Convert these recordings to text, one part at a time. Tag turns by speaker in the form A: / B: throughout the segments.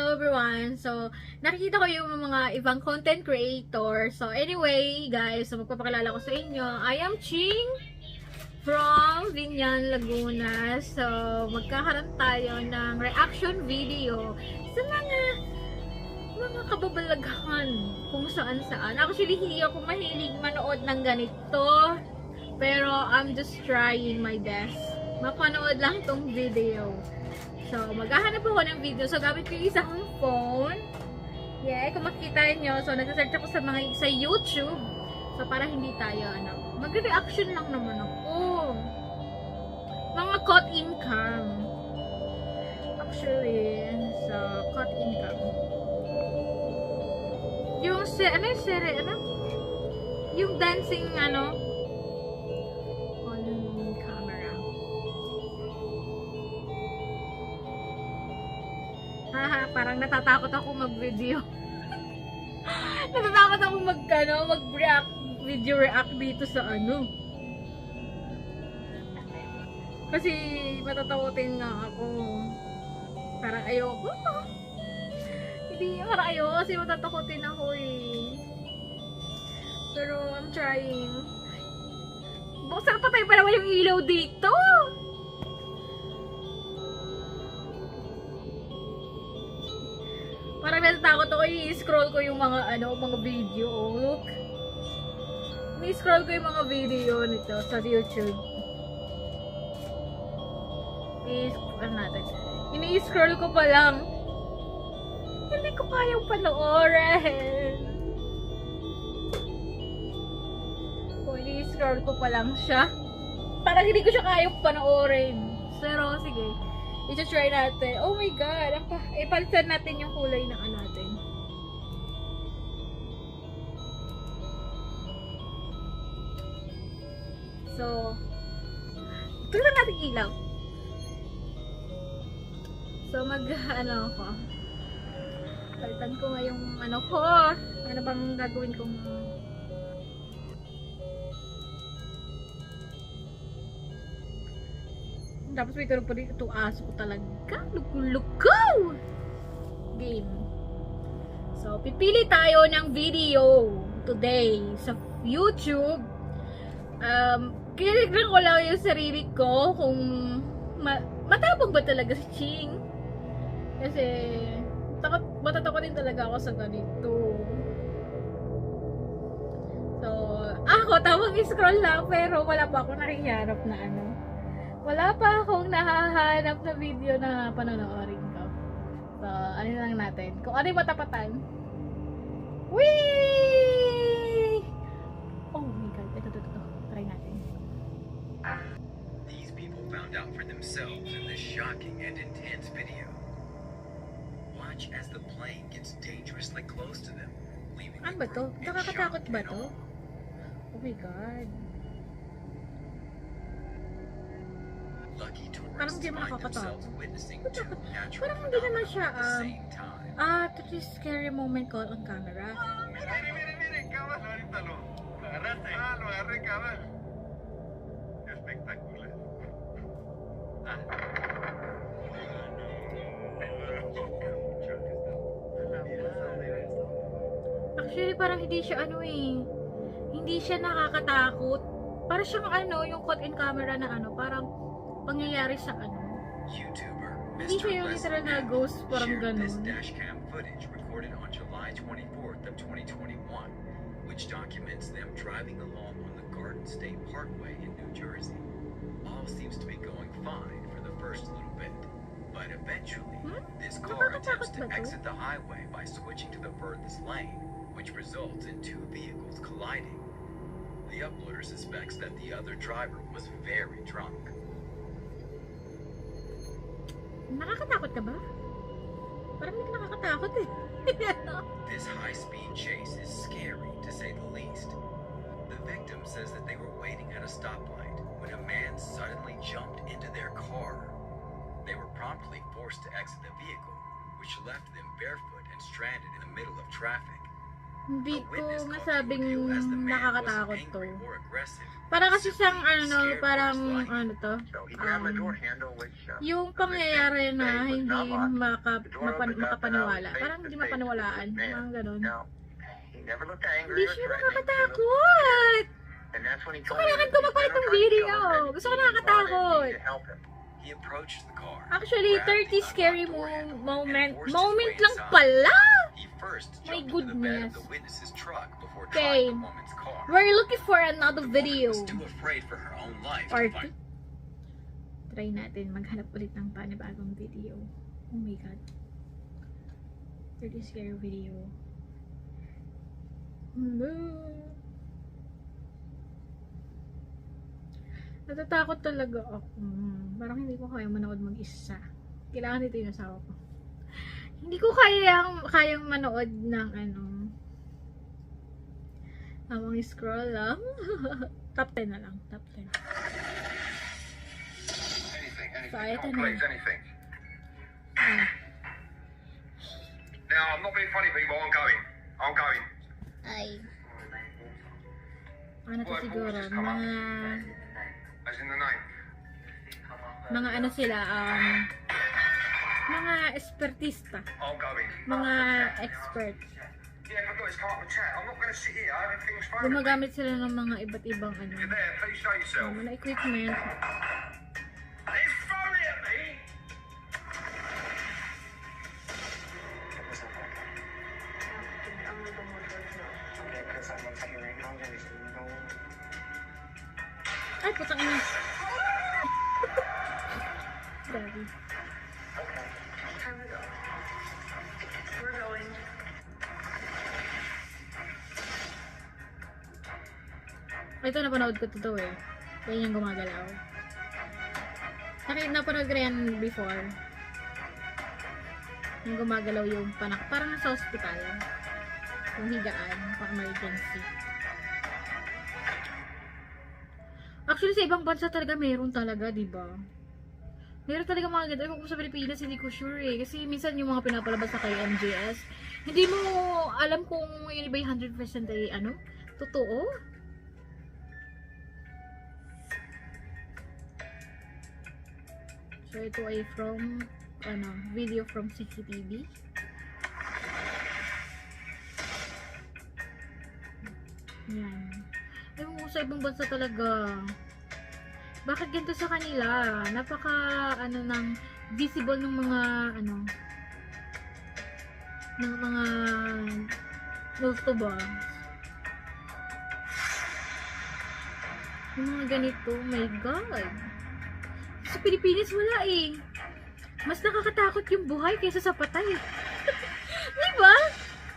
A: Hello everyone! So, nakikita ko yung mga ibang content creator. So, anyway, guys, so magpapakilala ko sa inyo. I am Ching from Binyan, Laguna. So, magkakaroon tayo ng reaction video sa mga kababalaghan kung saan-saan. Actually, hindi ako mahilig manood ng ganito. Pero, I'm just trying my best. Mapanood lang tong video. So, maghahanap ako ng video. So, gamit ko yung isang phone. Yeah, kung makikita nyo. So, nag-search ako sa YouTube. So, para hindi tayo, mag-reaction lang naman ako. Mga caught in cam. Actually, so, caught in cam. Yung, yung dancing, haha, parang natatakot ako mag-video. Natatakot ako mag-react, video react dito sa Kasi matatakotin nga ako. Parang ayoko. Hindi, parang ayoko kasi matatakotin ako eh. Pero I'm trying. Buksan patay pa naman yung ilaw dito. Parang natatakot ako, i-scroll ko yung mga mga video. Oh, look. I-scroll ko yung mga video nito sa YouTube. Ini-scroll ko pa lang. Hindi ko kayang panoorin. Oh, ini-scroll ko pa lang siya. Parang hindi ko siya kayang panoorin. Pero sige. I-try natin. Oh my god. Ipalitan natin yung kulay ng natin. So, tignan natin ilaw. So, ako. Palitan ko nga yung ko. Ano bang gagawin kong tapos may tulog pa dito. Ito aso ko talaga. Luko-luko! Game. So, pipili tayo ng video today sa YouTube. Kiniligran ko lang yung sarili ko kung matapag ba talaga si Ching. Kasi matatakot din talaga ako sa ganito. So, ako tawag i-scroll lang pero wala pa ako nakiharap na wala pa akong nahahanap na video na panonoorin ko. So, lang natin. Kung ano yung matapatan. Whee! Oh my god. Ito. Try natin.
B: These people found out for themselves in this shocking and intense video. Watch as the plane gets dangerously close to them, leaving
A: Ano ba to? Nakakatakot ba to? Oh my god. Parang hindi mo nakakatakot. Parang hindi naman siya, to this scary moment caught on camera.
B: Miren, cabal, ahorita lo agarraste. Lo agarré, cabal. Espectacular.
A: Actually, parang hindi siya hindi siya nakakatakot. Parang siyang yung caught in camera na parang pangyayari sa
B: YouTuber
A: hindi siya yung literal na ghost, parang ganun.
B: This dashcam footage recorded on July 24th of 2021, which documents them driving along on the Garden State Parkway in New Jersey. All seems to be going fine for the first little bit, but eventually, this car attempts to exit the highway by switching to the furthest lane, which results in two vehicles colliding. The uploader suspects that the other driver was very drunk.
A: Nakakatakot ka ba? Parang hindi ka nakakatakot eh.
B: This high-speed chase is scary, to say the least. The victim says that they were waiting at a stoplight when a man suddenly jumped into their car. They were promptly forced to exit the vehicle, which left them barefoot and stranded in the middle of traffic.
A: Hindi
B: A
A: ko
B: witness caught the
A: masabing
B: ordeal as the man
A: nakakatakot
B: wasn't
A: to.
B: angry or aggressive.
A: Parang kasi siyang
B: Simply
A: ano,
B: scared for
A: parang
B: his life.
A: ano to,
C: So he grabbed the door handle, which
A: yung
C: the
A: pangyayari
C: victim
A: na
C: said was
A: hindi
C: not locked. The door opened up, and I was
A: makapaniwala.
C: face
A: Parang
C: to
A: hindi
C: face with
A: mapaniwalaan.
C: this man.
A: Parang ganun.
C: Now, he never looked angry
A: Hindi
C: or
A: siya
C: threatening. He looked
A: nakakatakot!
C: And that's when he
A: Gusto
C: told
A: ko
C: me
A: lang
C: that
A: kumapalit
C: he's
A: ng
C: been trying to
A: video.
C: kill him and
A: Gusto ko
C: he wanted
A: nakakatakot.
C: me to help him.
B: He approached the car.
A: Actually,
B: grabbed
A: 30
B: the
A: scary
B: unlocked door handle, and
A: moment.
B: forced his
A: Moment
B: way
A: lang
B: inside.
A: pala!
B: He first
A: My
B: jumped into the bed
A: goodness.
B: of the witness's truck before
A: Okay.
B: trying the woman's car.
A: We're looking for another
B: The woman
A: video.
B: was too afraid for her own life to
A: Or
B: fight.
A: try natin maghanap ulit ng panibagong video. Oh my god. 30 scary video. No. Natatakot talaga ako. Parang hindi ko kaya manood mag-isa. Kailangan dito yung asawa ko. Hindi ko kayang manood ng ano. Habang scroll lang. Top 10 na lang. Top 10.
C: Anything.
A: So, ito
C: Oh,
A: na.
C: please, anything.
A: Ah.
C: Now, I'm not being funny, people. I'm going.
A: Ay. Ano to siguro?
C: As in the name.
A: Mga ano sila, mga espertista.
C: I'm going.
A: Mga expert.
C: Yeah, but look, it's come up with chat. I'm not going to sit here. Everything's fine.
A: Gumagamit sila ng mga iba't ibang ano.
C: You're there. Please show yourself.
A: Mga equipment.
C: He's throwing at me.
A: Ay, putang ina. Grabe. Ito, napanood ko to eh. Yan yung gumagalaw. Napanood ko yan before. Yung gumagalaw yung panak. Parang sa hospital. Yung higaan. Pang emergency. Actually, sa ibang bansa talaga meron talaga, diba? Meron talaga mga ganito. Kung sa Pilipinas, hindi ko sure eh. Kasi minsan yung mga pinapalabas sa kay MJS, hindi mo alam kung yun ba yung 100% ay ano? Totoo? So, ito ay from, video from CCTV. Yan. Ewan ko sa ibang bansa talaga. Bakit ganito sa kanila? Napaka, ng visible ng mga, ng mga multo ba? Yung mga ganito, my God. Sa Pilipinas wala eh. Mas nakakatakot yung buhay kaysa sa patay. Diba?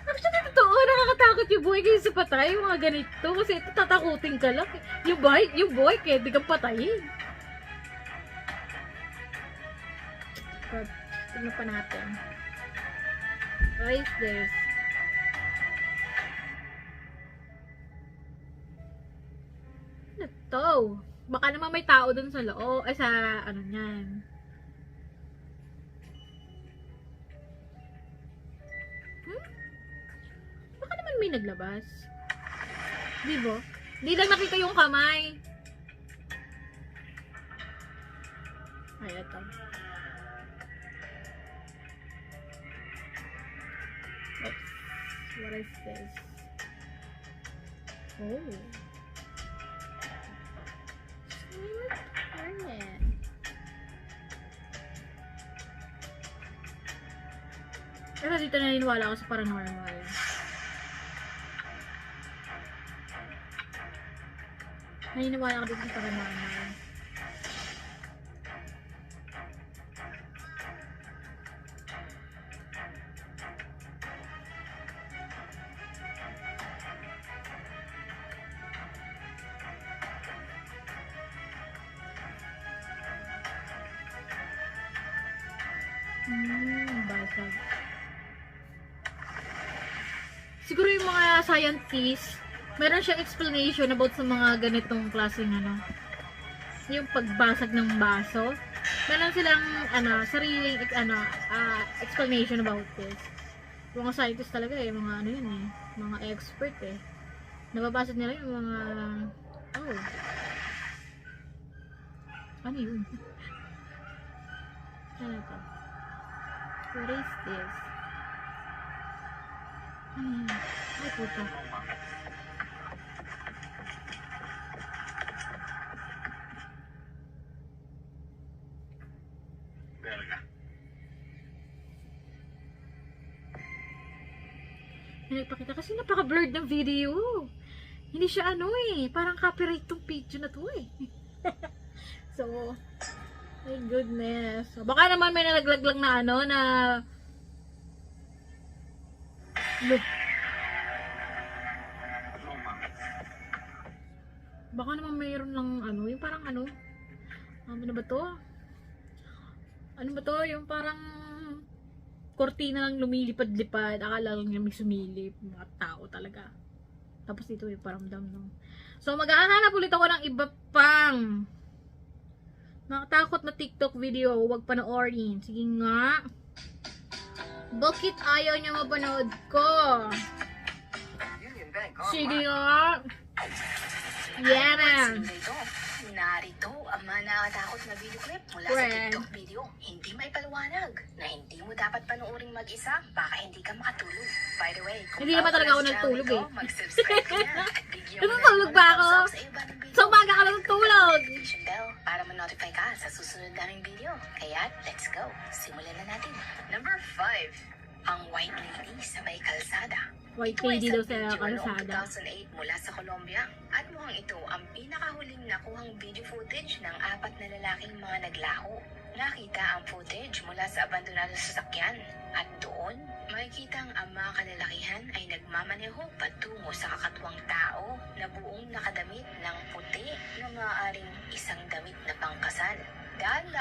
A: Actually, totoo, nakakatakot yung buhay kaysa sa patay. Yung mga ganito. Kasi ito, tatakutin ka lang. Yung buhay kaya di kang patayin. God, tignan pa natin. What is this? Ano to? Baka naman may tao dun sa loob. Ay, sa ano niyan. Baka naman may naglabas. Di ba? Di lang nakita yung kamay. Ay, ito. Oops. What is this? Oh. Pero dito naniniwala ako sa paranormal. Naniniwala ako dito sa paranormal. Basag. Siguro yung mga scientists, meron siyang explanation about sa mga ganitong klaseng yung pagbasag ng baso. Meron silang sariling explanation about this. Mga scientist talaga eh, mga ano yun eh, mga expert eh. Nababasa nila yung mga, oh. Ano yun? Ano to? What is this? Ano yun? Ay puto.
C: Verga.
A: Nagpakita kasi napaka-blurred ng video. Hindi siya ano eh, parang copyright tong video na to eh. So, my goodness. So, baka naman may nalaglag lang na ano na look. Baka naman mayroon lang ano, yung parang ano. Ano ba to? Ano ba to? Yung parang kortina lang lumilipad-lipad. Akala lang niya may sumilip. Mga tao talaga. Tapos dito yung paramdam no. So maghahanap ulit ako ng iba pang nakatakot na TikTok video. Huwag panoorin. Sige nga. Bakit ayaw niya mapanood ko?
C: Union Bank.
A: Sige nga. Yeah.
D: Dito, narito ang mga nakakatakot na video clip mula sa
A: Friend.
D: TikTok video. Hindi may paliwanag na hindi mo dapat panoorin mag-isa, baka hindi ka makatulog. By the way, kung
A: Hindi naman
D: bago
A: talaga
D: ka
A: ako
D: sa
A: nagtulog
D: channel
A: eh.
D: ko, mag-subscribe ka na at bigyan mo na
A: Natutulog
D: rin
A: ba
D: ng
A: ako?
D: thumbs up sa iba ng video.
A: So umaga ka lang tulog.
D: Notification bell para ma-notify ka sa susunod naming video. Kaya, let's go. Simulan na natin. Number 5. Ang White Lady sa may kalsada.
A: White
D: Ito ay
A: lady
D: isang
A: daw sa
D: video noong
A: kalsada.
D: 2008 mula sa Colombia at mukhang ito ang pinakahuling nakuhang video footage ng 4 na lalaking mga naglaho. Nakita ang footage mula sa abandonado sasakyan at doon makikita ang mga kalalakihan ay nagmamaneho patungo sa kakatwang tao na buong nakadamit ng puti na maaaring isang damit na pangkasal.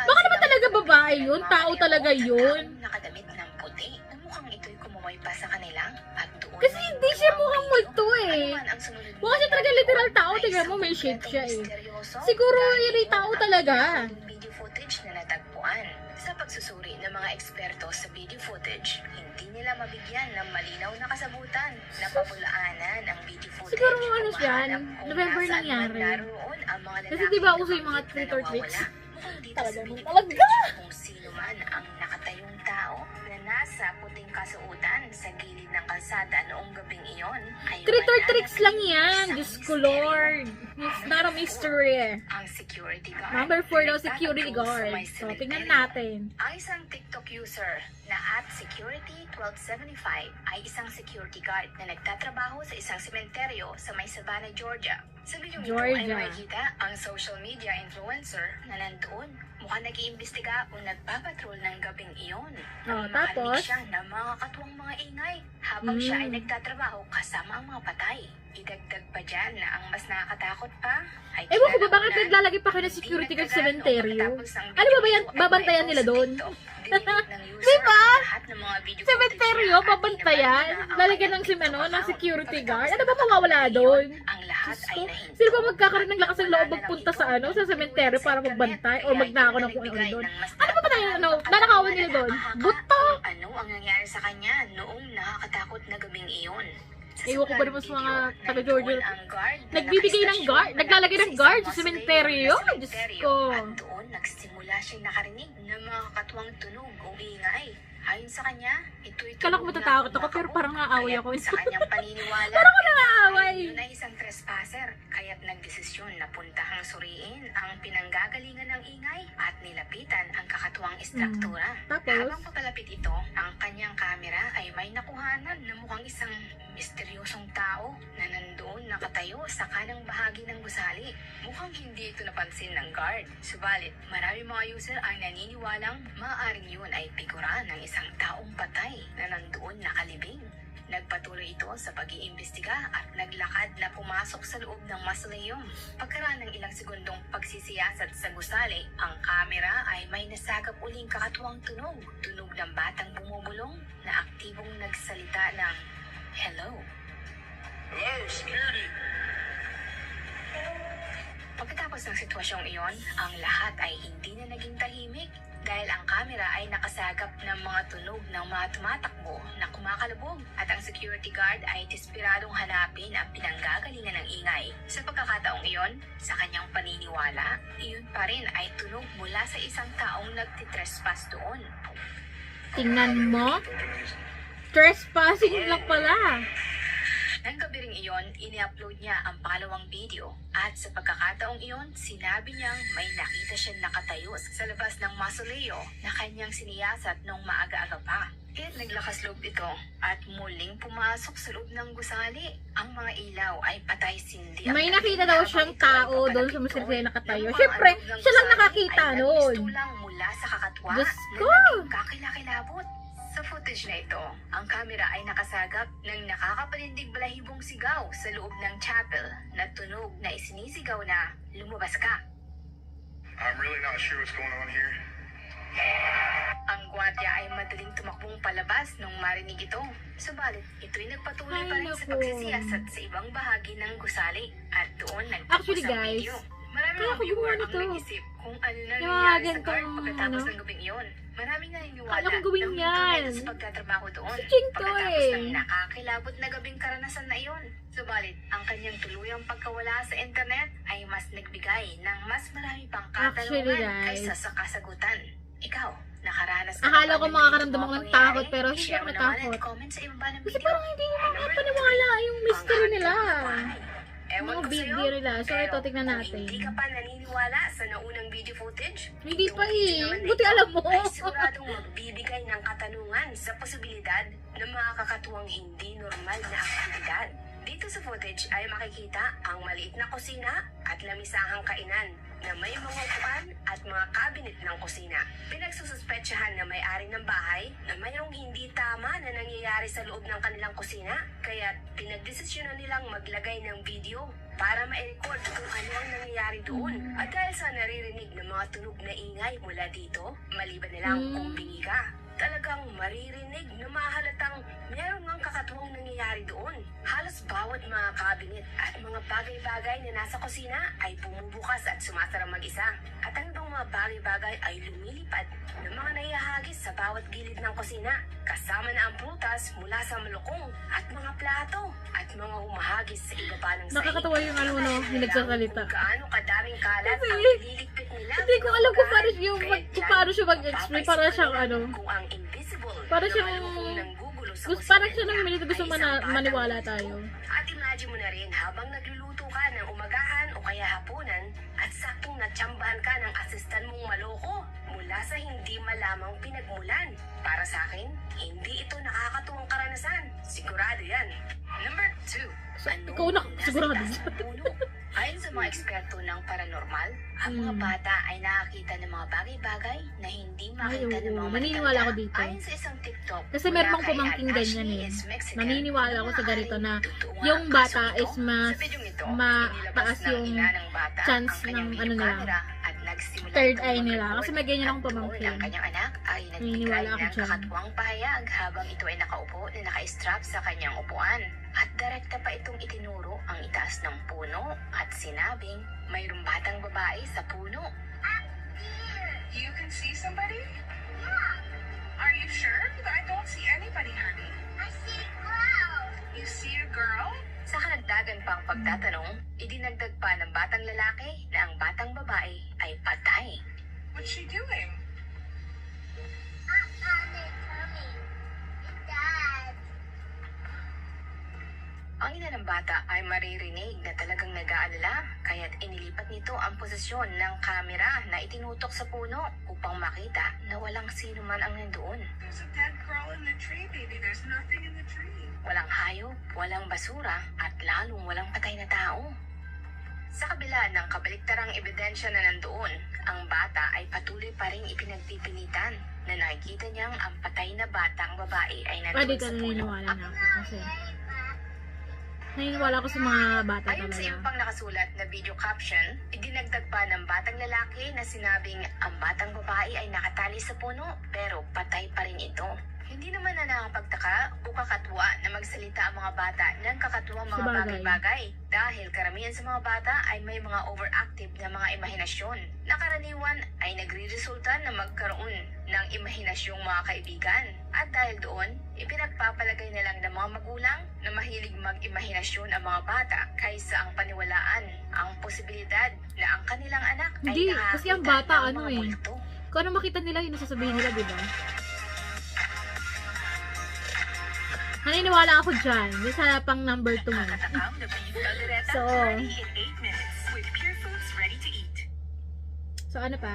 A: Baka naman talaga babae yun? Tao talaga yun?
D: Nakadamit ng puti na mukhang ito'y kumaway pa sa kanila at doon
A: Kasi
D: na
A: hindi siya
D: yung
A: mukhang
D: video.
A: multo eh.
D: Ano man ang sunod
A: Mukha siya talaga literal tao.
D: ay
A: Tingnan mo, may
D: isang
A: shape siya eh.
D: misteryoso
A: Siguro
D: dahil
A: yun ay
D: yun
A: tao
D: ang
A: talaga.
D: pinakahuling video footage na natagpuan. Sa pagsusuri ng mga eksperto sa video footage, hindi nila mabigyan ng malinaw na kasabutan na papulaanan ang video footage.
A: Siguro ano
D: o
A: yan,
D: mahanap kung
A: November
D: nasaan
A: nangyari.
D: man naroon ang mga
A: Kasi
D: lalaking
A: diba uso yung mga
D: nabanggit na
A: Twitter tweets?
D: nawawala. Mukhang dito
A: Talaga
D: sa
A: naman
D: video
A: talaga.
D: footage, kung sino man ang nakatayong tao na nasa puting kasuotan sa gilid ng kalsada noong gabing iyon ay
A: Twitter tricks lang
D: mananatiling
A: yan.
D: isang
A: Diyos ko
D: misteryo.
A: Lord. It's not a mystery.
D: Ang security guard.
A: Number 4 daw,
D: na
A: security
D: nagtatagpo sa
A: guard.
D: may
A: So, tingnan
D: sementeryo.
A: natin.
D: Ang isang TikTok user na @security1275 ay isang security guard na nagtatrabaho sa isang sementeryo sa may Savannah, Georgia. Sa bidyong ito ay
A: Georgia.
D: makikita ang social media influencer na nandoon. Mukhang nag-iimbestiga o nagpapatrol ng gabing iyon.
A: Oh,
D: Nang
A: tapos?
D: makarinig siya ng mga katuwang mga ingay habang siya ay
A: Mm.
D: nagtatrabaho kasama ang mga patay. Idagdag pa dyan na ang mas nakakatakot pa ay
A: Ewan ko ba bakit
D: kinalaunan,
A: naglalagay pa kayo ng
D: hindi
A: security guard sa
D: nagtagal
A: cemetery?
D: noong matapos ang
A: Ano ba ba yan?
D: video ay
A: Babantayan
D: ito
A: nila
D: sa
A: doon?
D: TikTok. Dinilit ng user
A: Diba?
D: ang lahat ng mga video footage
A: Cemeteryo,
D: niya at
A: babantayan?
D: inabandona ang
A: Lalagyan
D: kanyang
A: ng
D: TikTok
A: ng
D: account.
A: security
D: Pagkatapos
A: guard?
D: ng
A: Ano ba mawawala
D: video,
A: doon?
D: Ang lahat
A: Diyos
D: ay
A: ko.
D: nahinto.
A: Sino ba magkakaroon ng lakas ng loob
D: Wala na
A: magpunta
D: ng
A: sa
D: ito.
A: ano, sa cemetery para
D: Nagtiwid sa
A: magbantay
D: internet,
A: o magnakaw
D: kaya
A: ng kung ano
D: nagbigay
A: doon?
D: ng mas
A: Ano ba tayo, ano,
D: nakakatawang
A: nanakawin nila doon?
D: mahaka
A: Buto!
D: kung ano ang nangyari sa kanya noong nakakatakot na gabing iyon. Sa
A: Ewan ko ba naman sa
D: sulat
A: mga
D: video,
A: taga-Georgia.
D: nandoon ang guard na
A: Nagbibigay ng
D: nakastasyon
A: guard? Naglalagay ng
D: malapit
A: guard sa
D: isang
A: sementeryo?
D: mausoleum na
A: Diyos
D: sementeryo.
A: ko.
D: At doon nagsimula siyang nakarinig ng mga kakatwang tunog o ingay. Ayon sa kanya, ito'y
A: Kala ko
D: tunog
A: matatakot
D: na
A: ako, pero
D: kumakabog.
A: parang naaaway
D: Kaya't
A: ako.
D: Sa kanyang paniniwala,
A: Parang ako naaaway.
D: yun ay isang trespasser. Kaya't nagdesisyon na puntahang suriin ang pinanggagalingan ng ingay at nilapitan ang kakatuwang istruktura.
A: Tapos?
D: Habang papalapit ito, ang kanyang kamera ay may nakuhanan na mukhang isang misteryosong tao na nandoon nakatayo sa kanang bahagi ng gusali. Mukhang hindi ito napansin ng guard. Subalit, marami mga user ang naniniwalang maaaring yun ay figura ng isang taong patay na nandoon nakalibing. Nagpatuloy ito sa pag-iimbestiga at naglakad na pumasok sa loob ng mausoleum. Pagkaraan ng ilang segundong pagsisiyasat sa gusali, ang kamera ay may nasagap uling kakatuwang tunog. Tunog ng batang bumubulong na aktibong nagsalita ng hello.
C: Hello, security.
D: Pagkatapos ng sitwasyong iyon, ang lahat ay hindi na naging tahimik dahil ang kamera ay nakasagap ng mga tunog ng mga tumatakbo na kumakalabog at ang security guard ay desperadong hanapin ang pinanggagalingan ng ingay. Sa pagkakataong iyon, sa kanyang paniniwala, iyon pa rin ay tunog mula sa isang taong nagtitrespass doon.
A: Tingnan mo. Trespassing lang pala.
D: Nang gabi ring iyon, ini-upload niya ang pangalawang video at sa pagkakataong iyon, sinabi niyang may nakita siyang nakatayo sa labas ng mausoleo na kanyang siniyasat nung maaga-aga pa. Kaya't naglakas loob ito at muling pumasok sa loob ng gusali. Ang mga ilaw ay patay-sindi.
A: May nakita daw siyang tao doon sa Mr. nakatayo. Siyempre, siya lang nakakita nun.
D: Tulang mula sa kakatwa
A: Diyos ko!
D: na naging kakilakilabot. Sa footage na ito, ang kamera ay nakasagap ng nakakapanindig balahibong sigaw sa loob ng chapel na tunog na isinisigaw na lumabas ka.
C: I'm really not sure what's going on here.
D: Ang gwardya ay madaling tumakbong palabas nung marinig ito. Subalit, ito'y nagpatuloy pa rin sa
A: Ay, naku.
D: pagsisiyasat sa ibang bahagi ng gusali at doon
A: Actually,
D: nagtapos ang
A: guys,
D: video. Marami
A: kaya
D: mga
A: ako
D: viewer
A: gumawa
D: ang
A: nito.
D: nag-isip kung ano na
A: Yung
D: nangyari sa
A: ganitong,
D: guard pagkatapos
A: ano?
D: ng gabing iyon. Maraming naniniwala
A: Kala ko gawin
D: na huminto
A: yan.
D: nila sa pagtatrabaho doon
A: Si Ching to
D: pagkatapos
A: eh.
D: ng nakakilabot na gabing karanasan na iyon. Subalit, ang kanyang tuluyang pagkawala sa internet ay mas nagbigay ng mas marami pang
A: Actually,
D: katanungan
A: guys.
D: kaysa sa kasagutan. Ikaw, nakaranas ka
A: Akala
D: na ba
A: ko
D: ng
A: makakaramdam ako
D: ganitong
A: ng
D: pangyayari?
A: takot, pero hindi
D: I-share
A: ako
D: mo naman
A: natakot.
D: at comment sa ibaba ng
A: Kasi
D: video.
A: parang hindi makapaniwala yung mystery nila.
D: Ewan
A: Mga
D: ko
A: video
D: sa'yo,
A: nila. So,
D: pero
A: ito, tignan
D: kung
A: natin.
D: hindi ka pa naniniwala sa naunang video footage,
A: Hindi
D: itong
A: pa
D: video
A: eh.
D: naman na
A: Buti
D: ito
A: alam mo.
D: ay siguradong magbibigay ng katanungan sa posibilidad ng mga kakatuwang hindi normal na aktibidad. Dito sa footage ay makikita ang maliit na kusina at lamisahang kainan na may mga upuan at mga cabinet ng kusina. Pinagsususpetsahan na may-ari ng bahay na mayroong hindi tama na nangyayari sa loob ng kanilang kusina, kaya pinagdesisyonan nilang maglagay ng video para ma-record kung ano ang nangyayari doon. At dahil sa naririnig ng mga tunog na ingay mula dito, maliban nilang kung bingi ka, talagang maririnig na mahalatang meron ngang kakatuwang nangyayari doon. Halos bawat mga cabinet at mga bagay-bagay na nasa kusina ay bumubukas at sumasara mag-isa. At ang ibang mga bagay-bagay ay lumilipad ng mga nahihagis sa bawat gilid ng kusina. Kasama na ang prutas mula sa malukong at mga plato at mga humahagis sa iba pa ng sahig.
A: Nakakatawa yung ano, no, yung nagsasalita.
D: Kung gaano kadaming kalat
A: Kasi,
D: ang nililigpit nila.
A: Hindi ko alam kung paano siya mag-explain. Para siyang ano.
D: Kung ang invisible
A: Para
D: na
A: siyang
D: malukong nanggugulo sa
A: Gusto,
D: kusina
A: parang siya
D: nila
A: nang minute gusto
D: ay isang batang
A: maniwala
D: puso.
A: tayo.
D: At imagine mo na rin habang nagluluto ka ng umagahan o kaya hapunan at saktong natsambahan ka ng asistan mong maloko mula sa hindi malamang pinagmulan. Para sa akin, hindi ito nakakatuwang karanasan. Sigurado yan. Number 2.
A: ikaw na, sigurado.
D: Ayon sa mga eksperto ng paranormal, ang mga bata ay nakakita ng mga bagay-bagay na hindi makita ng mga
A: naniniwala ako
D: matatanda.
A: dito.
D: Ayon sa isang TikTok,
A: Kasi meron pang pumangking ganyan eh. Naniniwala ako sa ganito na yung bata is mas mataas yung chance ng ano nila, third eye nila. Kasi may ganyan akong pamangkin.
D: Ang kanyang anak ay
A: Naniniwala
D: nagbigay
A: ako
D: ng
A: dyan.
D: kakatuwang pahayag habang ito ay nakaupo na naka-strap sa kanyang upuan. At direkta pa itong itinuro ang itaas ng puno at sinabing mayroong batang babae sa puno.
E: You can see somebody? Yeah. Are you sure? I don't see anybody, honey. I see a girl. You see a girl?
D: Sa kanagdagan pang pagtatanong, idinagdag pa ng batang lalaki na ang batang babae ay patay.
E: What's she doing?
D: Ang ina ng bata ay maririnig na talagang nag-aalala, kaya't inilipat nito ang posisyon ng kamera na itinutok sa puno upang makita na walang sino man ang nandoon.
E: There's a dead girl in the tree, baby. There's nothing in the tree.
D: Walang hayop, walang basura, at lalong walang patay na tao. Sa kabila ng kabaliktarang ebidensya na nandoon, ang bata ay patuloy pa rin ipinagpipilitan na nakikita niyang ang patay na batang babae ay
A: Pwede
D: nandoon
A: ka
D: sa puno.
A: naniniwala na ako kasi naniniwala ko sa mga bata
D: Ayon sa
A: talaga.
D: iyong pang nakasulat na video caption, idinagdag pa ng batang lalaki na sinabing ang batang babae ay nakatali sa puno pero patay pa rin ito. Hindi naman na nakapagtaka o kakatuwa na magsalita ang mga bata ng kakatuwang mga
A: Sabagay.
D: bagay-bagay dahil karamihan sa mga bata ay may mga overactive na mga imahinasyon na karaniwan ay nagre-resulta na magkaroon ng imahinasyong mga kaibigan. At dahil doon, ipinagpapalagay na lang ng mga magulang na mahilig mag-imahinasyon ang mga bata kaysa ang paniwalaan ang posibilidad na ang kanilang anak
A: Hindi,
D: ay
A: kasi ang
D: nakakita
A: bata,
D: ng
A: ano
D: mga
A: eh.
D: multo.
A: Kung ano makita nila, yun ang sasabihin nila, di ba? Naniniwala ako dyan. Yung sa pang number 2 mo.
D: Kakatakaw na beef caldereta
A: So,
D: ready in 8 minutes with Pure Foods ready to eat.
A: so ano pa?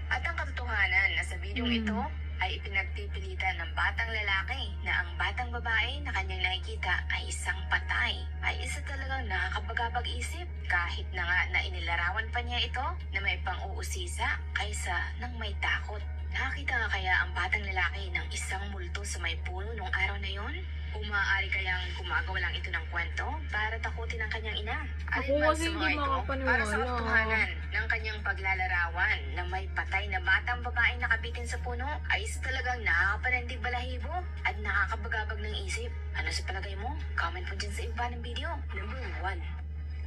D: At ang katotohanan na sa bidyong ito ay ipinagpipilitan ng batang lalaki na ang batang babae na kanyang nakikita ay isang patay. Ay isa talagang nakakabagabag-isip kahit na nga na inilarawan pa niya ito na may pang-uusisa kaysa ng may takot. Nakakita nga kaya ang batang lalaki ng isang multo sa may puno nung araw na yon? O maaari kayang gumagawa lang ito ng kwento para takutin ang kanyang ina?
A: Ako
D: Alin man
A: kasi
D: sa
A: hindi
D: mga ito,
A: makapaniwala.
D: para sa katotohanan ng kanyang paglalarawan na may patay na batang babaeng nakabitin sa puno ay isa talagang nakakapanandig balahibo at nakakabagabag ng isip. Ano sa palagay mo? Comment mo dyan sa iba ng video. Number 1.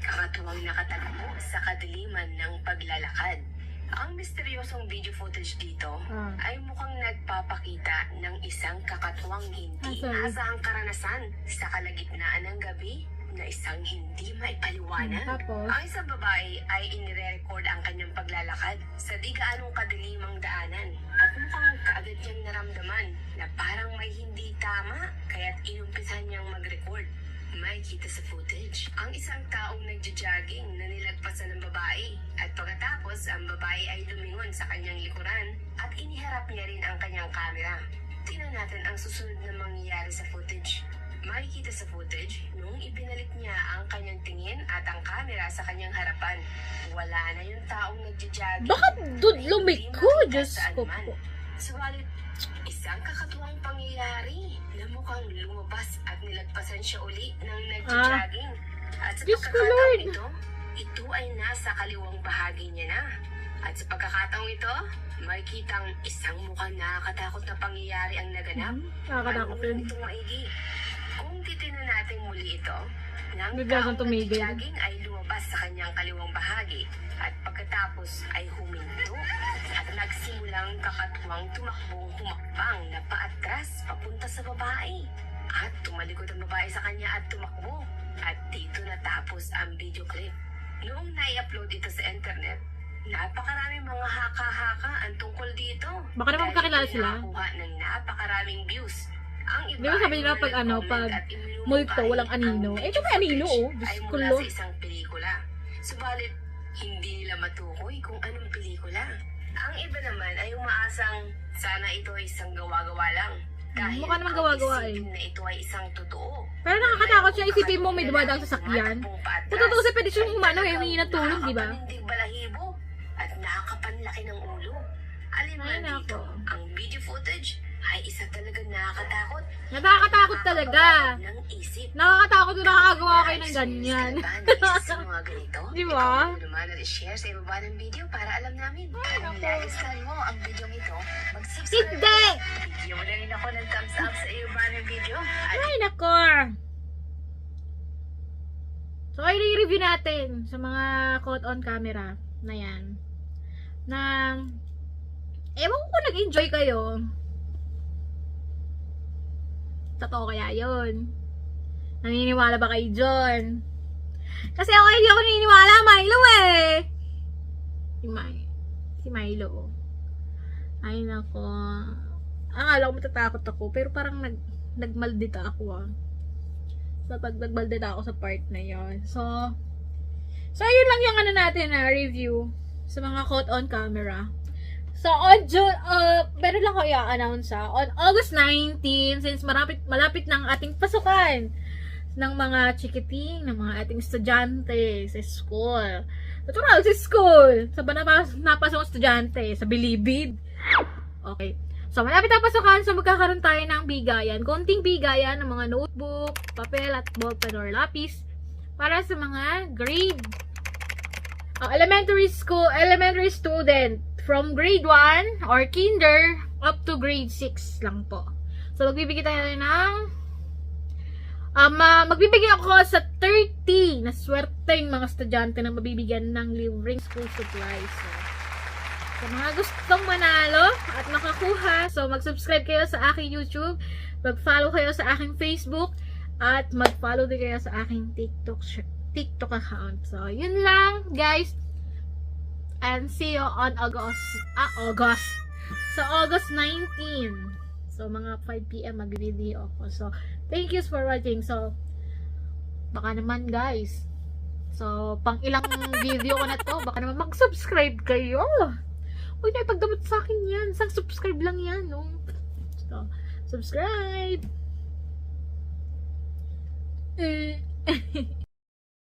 D: Kakatuwang nakatagpo sa kadiliman ng paglalakad. Ang misteryosong video footage dito ay mukhang nagpapakita ng isang kakatuwang hindi
A: sorry.
D: inaasahang karanasan sa kalagitnaan ng gabi na isang hindi maipaliwanag.
A: Tapos?
D: Ang isang babae ay inire-record ang kanyang paglalakad sa di gaanong kadilimang daanan at mukhang kaagad niyang naramdaman na parang may hindi tama kaya't inumpisan niyang mag-record. May kita sa footage ang isang taong nagja-jogging na nilagpasan ng babae at pagkatapos ang babae ay lumingon sa kanyang likuran at iniharap niya rin ang kanyang camera. Tingnan natin ang susunod na mangyayari sa footage. Makikita sa footage nung ibinalik niya ang kanyang tingin at ang camera sa kanyang harapan. Wala na yung taong nagja-jogging.
A: Bakit
D: na hindi
A: lumiko?
D: makita
A: Diyos
D: saan
A: ko
D: man.
A: po.
D: Subalit, isang kakatuwang pangyayari na mukhang lumabas at nilagpasan siya uli ng nagja-jogging. At sa
A: Diyos ko,
D: pagkakataong
A: Lord.
D: ito ay nasa kaliwang bahagi niya na. At sa pagkakataong ito, makikitang isang mukhang nakakatakot na pangyayari ang naganap.
A: Nakakatakot
D: Panuulan
A: yun.
D: itong maigi. Kung titignan natin muli ito, ng
A: Bigla kang
D: taong
A: tumigil.
D: nagja-jogging ay lumabas sa kanyang kaliwang bahagi at pagkatapos ay huminto at nagsimulang kakatuwang tumakbong humakbang na paatras papunta sa babae. At tumalikod ang babae sa kanya at tumakbo. At dito natapos ang video clip. Noong nai-upload ito sa internet, napakaraming mga haka-haka ang tungkol dito.
A: Baka naman
D: Dahil
A: kakilala sila.
D: nakakuha ng napakaraming views. Ang iba
A: Di ba sabi
D: ay
A: nila pag ano,
D: nag-comment
A: pag
D: at inumungkahi
A: multo, walang anino.
D: ang
A: Eh, ito may anino, oh. Diyos
D: ay
A: ko,
D: mula
A: Lord.
D: sa isang pelikula. Subalit, hindi nila matukoy kung anong pelikula. Ang iba naman ay umaasang sana ito ay isang gawa-gawa lang. Dahil
A: Mukha naman
D: ang
A: gawa-gawa
D: isipin na ito ay isang totoo.
A: Pero nakakatakot siya, isipin mo may dumadaan sa sakyan. Kung totoo siya, pwede siyang humano, humingi ng tulong, di ba?
D: Nakakapanindig balahibo at nakakapanlaki ng ulo. Alin
A: Ay,
D: man dito,
A: nako.
D: ang video footage ay isa talagang nakakatakot.
A: Nakakatakot talaga.
D: Ng isip.
A: Nakakatakot na nakakagawa kayo ng ganyan.
D: Sa mga ganito,
A: Di ba?
D: ikaw mo naman at share sa ibaba ng video para alam namin. Kung nagustuhan mo ang video ito, mag-subscribe.
A: Hindi!
D: Bigyan mo na rin ako ng thumbs up sa ibaba ng video. At
A: Ay, nako. So, ay i-review natin sa mga caught on camera na yan. Na, ewan ko kung nag-enjoy kayo. Totoo kaya yun? Naniniwala ba kayo dyan? Kasi ako hindi ako naniniwala, Milo eh. Si Milo. Ay, nako. Akala ko matatakot ako, pero parang nagmaldita ako ah. Nagmaldita ako sa part na yon. So yun lang yung ano natin na review sa mga caught on camera. So, meron lang kayo i-announce on August 19, since malapit ng ating pasukan ng mga chikiting, ng mga ating estudyante sa school. Natural sa school. Sa ba napasok ang estudyante? Sa Bilibid. Okay. So, malapit ang pasukan, so magkakaroon tayo ng bigayan. Konting bigayan ng mga notebook, papel at ballpen or lapis para sa mga grade elementary student from grade 1 or kinder up to grade 6 lang po. So, magbibigay tayo ng magbibigay ako sa 30 na swerteng mga estudyante na mabibigyan ng libreng school supplies. So, sa mga gustong manalo at makakuha, so mag-subscribe kayo sa aking YouTube, mag-follow kayo sa aking Facebook, at mag-follow din kayo sa aking TikTok account. So, yun lang, guys. And see you on August. So, August 19. So, mga 5 PM mag-video ako. So, thank you for watching. So, baka naman, guys. So, pang ilang video ko na to, baka naman mag-subscribe kayo. Uy, naipagdamot sa akin yan. Isang subscribe lang yan, no? So, subscribe!